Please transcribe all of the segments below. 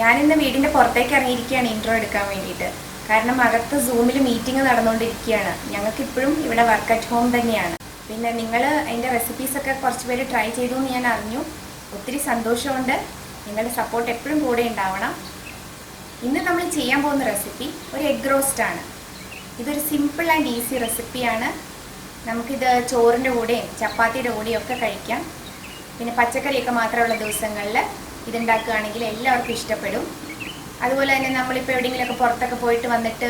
ഞാനിന്ന് വീടിൻ്റെ പുറത്തേക്ക് ഇറങ്ങിയിരിക്കുകയാണ് ഇൻട്രോ എടുക്കാൻ വേണ്ടിയിട്ട്. കാരണം അകത്ത് സൂമിൽ മീറ്റിംഗ് നടന്നുകൊണ്ടിരിക്കുകയാണ്. ഞങ്ങൾക്ക് ഇപ്പോഴും ഇവിടെ വർക്ക് അറ്റ് ഹോം തന്നെയാണ്. പിന്നെ നിങ്ങൾ അതിൻ്റെ റെസിപ്പീസൊക്കെ കുറച്ച് പേര് ട്രൈ ചെയ്തു എന്ന് ഞാൻ അറിഞ്ഞു. ഒത്തിരി സന്തോഷമുണ്ട്. നിങ്ങളുടെ സപ്പോർട്ട് എപ്പോഴും കൂടെ ഉണ്ടാവണം. ഇന്ന് നമ്മൾ ചെയ്യാൻ പോകുന്ന റെസിപ്പി ഒരു എഗ് റോസ്റ്റാണ്. ഇതൊരു സിമ്പിൾ ആൻഡ് ഈസി റെസിപ്പിയാണ്. നമുക്കിത് ചോറിൻ്റെ കൂടെയും ചപ്പാത്തിയുടെ കൂടെയും ഒക്കെ കഴിക്കാം. പിന്നെ പച്ചക്കറിയൊക്കെ മാത്രമുള്ള ദിവസങ്ങളിൽ ഇതുണ്ടാക്കുകയാണെങ്കിൽ എല്ലാവർക്കും ഇഷ്ടപ്പെടും. അതുപോലെ തന്നെ നമ്മളിപ്പോൾ എവിടെയെങ്കിലുമൊക്കെ പുറത്തൊക്കെ പോയിട്ട് വന്നിട്ട്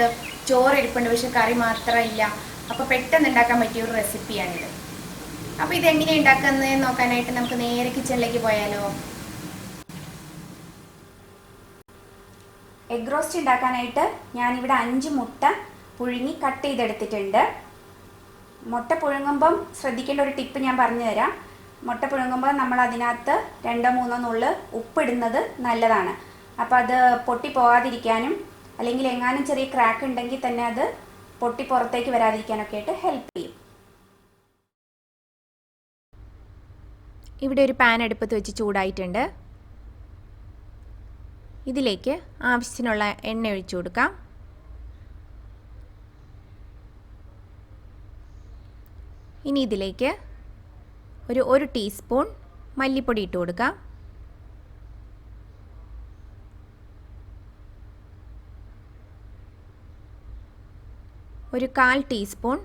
ചോറ് ഇരിപ്പുണ്ട്, പക്ഷെ കറി മാത്രമില്ല. അപ്പോൾ പെട്ടെന്ന് ഉണ്ടാക്കാൻ പറ്റിയ ഒരു റെസിപ്പിയാണിത്. അപ്പോൾ ഇതെങ്ങനെയാണ് ഉണ്ടാക്കുന്നത് നോക്കാനായിട്ട് നമുക്ക് നേരെ കിച്ചണിലേക്ക് പോയാലോ. എഗ് റോസ്റ്റ് ഉണ്ടാക്കാനായിട്ട് ഞാനിവിടെ 5 മുട്ട പുഴുങ്ങി കട്ട് ചെയ്തെടുത്തിട്ടുണ്ട്. മുട്ട പുഴുങ്ങുമ്പം ശ്രദ്ധിക്കേണ്ട ഒരു ടിപ്പ് ഞാൻ പറഞ്ഞു തരാം. മുട്ട പുഴുങ്ങുമ്പോൾ നമ്മൾ അതിനകത്ത് 2-3 നുള്ള് ഉപ്പിടുന്നത് നല്ലതാണ്. അപ്പോൾ അത് പൊട്ടി പോകാതിരിക്കാനും അല്ലെങ്കിൽ എങ്ങാനും ചെറിയ ക്രാക്ക് ഉണ്ടെങ്കിൽ തന്നെ അത് പൊട്ടി പുറത്തേക്ക് വരാതിരിക്കാനൊക്കെ ആയിട്ട് ഹെൽപ്പ് ചെയ്യും. ഇവിടെ ഒരു പാൻ അടുപ്പത്ത് വെച്ച് ചൂടായിട്ടുണ്ട്. ഇതിലേക്ക് ആവശ്യത്തിനുള്ള എണ്ണ ഒഴിച്ചു കൊടുക്കാം. ഇനി ഇതിലേക്ക് ഒരു ടീസ്പൂൺ മല്ലിപ്പൊടി ഇട്ട് കൊടുക്കാം. ഒരു 1/4 ടീസ്പൂൺ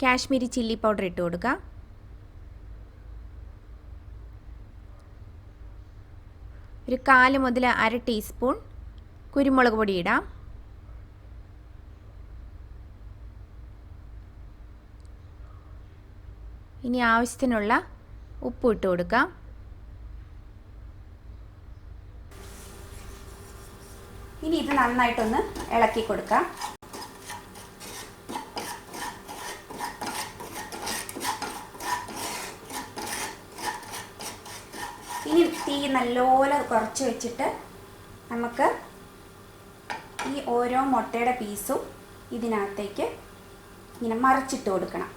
കാശ്മീരി ചില്ലി പൗഡർ ഇട്ട് കൊടുക്കാം. ഒരു 1/4 മുതൽ 1/2 ടീസ്പൂൺ കുരുമുളക് പൊടി ഇടാം. ഇനി ആവശ്യത്തിനുള്ള ഉപ്പ് ഇട്ട് കൊടുക്കാം. ഇനി ഇത് നന്നായിട്ടൊന്ന് ഇളക്കി കൊടുക്കാം. ഇനി തീ നല്ലോണം കുറച്ച് വെച്ചിട്ട് നമുക്ക് ഈ ഓരോ മുട്ടയുടെ പീസും ഇതിനകത്തേക്ക് ഇങ്ങനെ മറിച്ചിട്ട് കൊടുക്കണം.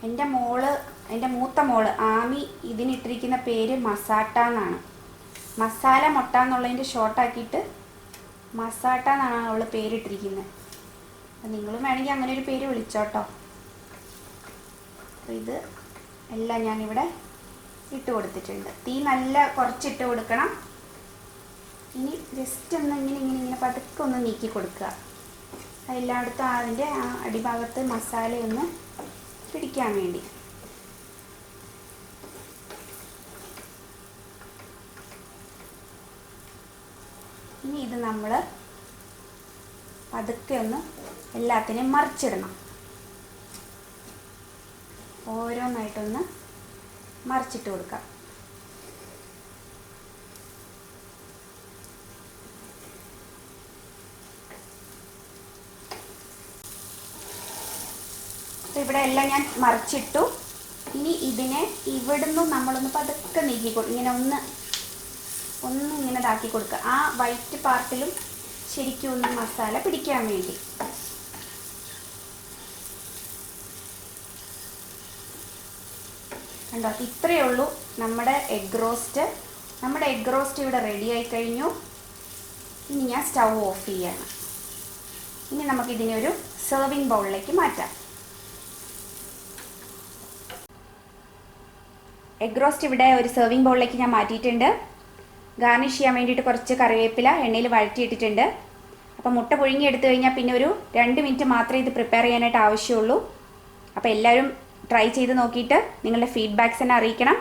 എൻ്റെ മൂത്ത മോള് ആമി ഇതിനിട്ടിരിക്കുന്ന പേര് മസാട്ട എന്നാണ്. മസാല മുട്ട എന്നുള്ളതിൻ്റെ ഷോർട്ടാക്കിയിട്ട് മസാട്ട എന്നാണ് അവൾ പേരിട്ടിരിക്കുന്നത്. അപ്പം നിങ്ങളും വേണമെങ്കിൽ അങ്ങനെ ഒരു പേര് വിളിച്ചോട്ടോ. അപ്പോൾ ഇത് എല്ലാം ഞാനിവിടെ ഇട്ട് കൊടുത്തിട്ടുണ്ട്. തീ നല്ല കുറച്ചിട്ട് കൊടുക്കണം. ഇനി ജസ്റ്റ് ഒന്ന് ഇങ്ങനെ പതുക്കെ ഒന്ന് നീക്കി കൊടുക്കുക. എല്ലായിടത്തും അതിൻ്റെ ആ അടിഭാഗത്ത് മസാലയൊന്ന് പിടിക്കാൻ വേണ്ടി. ഇനി ഇത് നമ്മൾ പതുക്കെ ഒന്ന് എല്ലാത്തിനെയും മറിച്ചിടണം. ഓരോന്നായിട്ടൊന്ന് മറിച്ചിട്ട് കൊടുക്കാം. ഇവിടെ എല്ലാം ഞാൻ മറിച്ചിട്ടു. ഇനി ഇതിനെ ഇവിടുന്ന് നമ്മളൊന്ന് പതുക്കെ നീക്കി ഇങ്ങനെ ഒന്ന് ഇങ്ങനെ ഇതാക്കി കൊടുക്കുക. ആ വൈറ്റ് പാർട്ടിലും ശരിക്കും ഒന്ന് മസാല പിടിക്കാൻ വേണ്ടി. കണ്ടോ, ഇത്രയേ ഉള്ളൂ നമ്മുടെ എഗ് റോസ്റ്റ്. നമ്മുടെ എഗ് റോസ്റ്റ് ഇവിടെ റെഡി ആയി കഴിഞ്ഞു. ഇനി ഞാൻ സ്റ്റൗ ഓഫ് ചെയ്യാണ്. ഇനി നമുക്കിതിനെ ഒരു സെർവിങ് ബൗളിലേക്ക് മാറ്റാം. എഗ് റോസ്റ്റ് ഇവിടെ ഒരു സെർവിങ് ബൗളിലേക്ക് ഞാൻ മാറ്റിയിട്ടുണ്ട്. ഗാർണിഷ് ചെയ്യാൻ വേണ്ടിയിട്ട് കുറച്ച് കറിവേപ്പില എണ്ണയിൽ വഴറ്റിയിട്ടിട്ടുണ്ട്. അപ്പോൾ മുട്ട പുഴുങ്ങി എടുത്തു കഴിഞ്ഞാൽ പിന്നെ ഒരു 2 മിനിറ്റ് മാത്രമേ ഇത് പ്രിപ്പയർ ചെയ്യാനായിട്ട് ആവശ്യമുള്ളൂ. അപ്പോൾ എല്ലാവരും ട്രൈ ചെയ്ത് നോക്കിയിട്ട് നിങ്ങളുടെ ഫീഡ്ബാക്ക്സ് എന്നെ അറിയിക്കണം.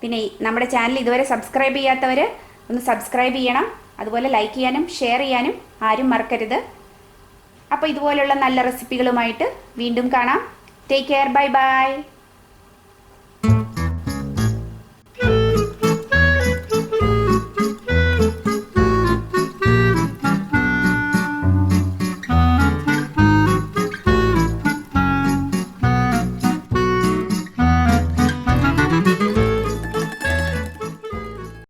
പിന്നെ നമ്മുടെ ചാനൽ ഇതുവരെ സബ്സ്ക്രൈബ് ചെയ്യാത്തവർ ഒന്ന് സബ്സ്ക്രൈബ് ചെയ്യണം. അതുപോലെ ലൈക്ക് ചെയ്യാനും ഷെയർ ചെയ്യാനും ആരും മറക്കരുത്. അപ്പോൾ ഇതുപോലുള്ള നല്ല റെസിപ്പികളുമായിട്ട് വീണ്ടും കാണാം. Take care. Bye bye.